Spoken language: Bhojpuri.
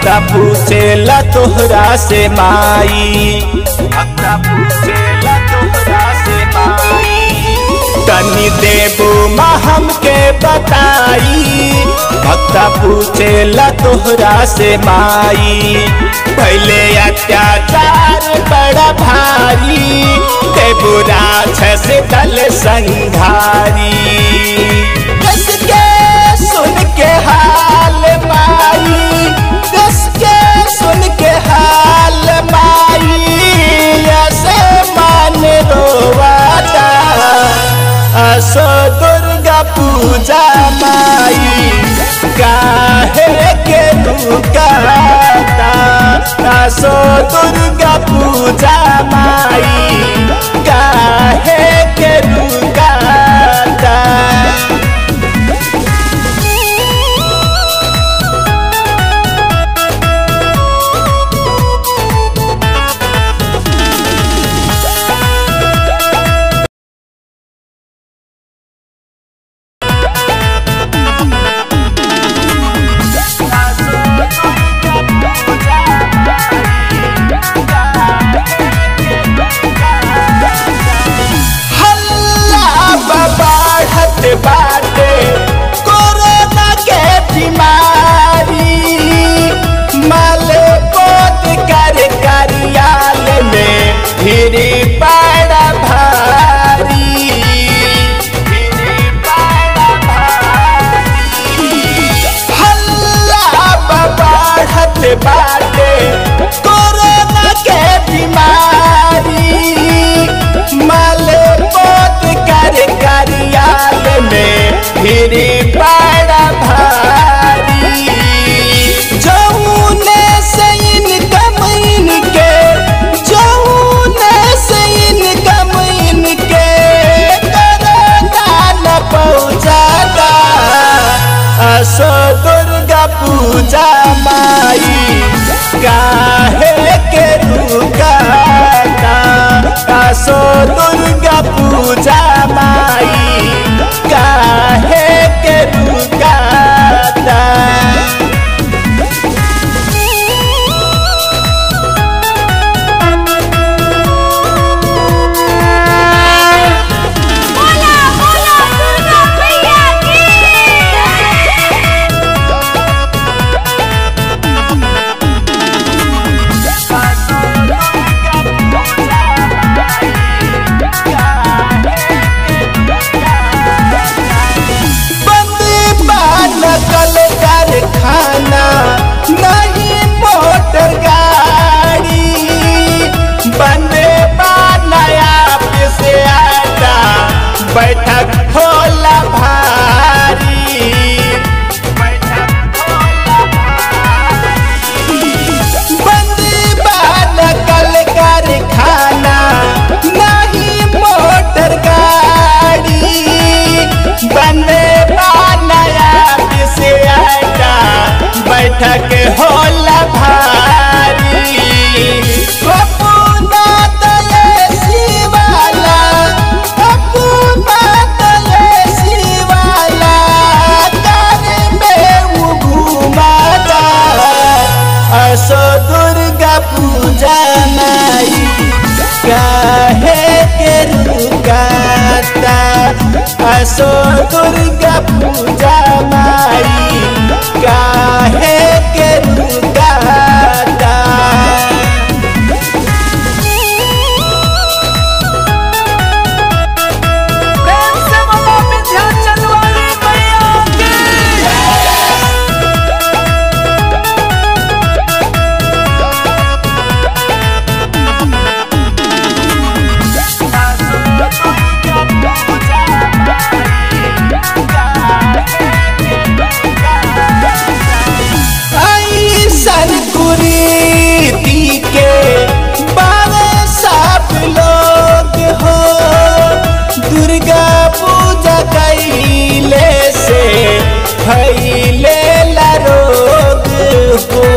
भक्ता पूछेला तोहरा से माई, भक्ता पूछेला तोहरा से माई। तनी देबू माँ हमके बताई, भक्ता पूछेला तोहरा से माई। पहले अत्याचार बड़ा भारी, देबू राक्षस दल संघारी। कस के सुन के हाल माई, कस के सुन के हाल माई, ऐसे मान रोवाता। असो दुर्गा पूजा माई, काहे के रुकाता। असो दुर्गा पूजा माई, काहे के रुकाता। बाटे कोरोना के बीमारी, माले पोत कर कार्यालय में भीड़ बड़ा भारी, हल्ला बढ़त बाटे कोरोना के बीमारी, माले पोत कर कार्यालय में भीड़ बड़ा भारी। जौने से इनकम इनके, जौने से इनकम इनके, कोरोना न पहुँचाता। असो दुर्गा पूजा माई, काहे के रुकाता। असो दुर्गा पूजा माई, काहे के रुकाता। कारखाना नहीं मोटर गाड़ी, बने नया से आटा बैठक होला भारी, बंदी कल कारखाना नहीं मोटर गाड़ी, बने नया से बैठक होला भारी। अपना तयसी वाला, अपना तयसी वाला, घर में वो घुमाता। असो दुर्गा पूजा माई, काहे के रुकाता। असो दुर्गा पूजा माई, काहे के रुकाता। प्रेम से बोलो विंध्याचल वाली मैया की। कुरीति के बारे सब लोग हो, दुर्गा पूजा कैले से फैले ला रोग हो।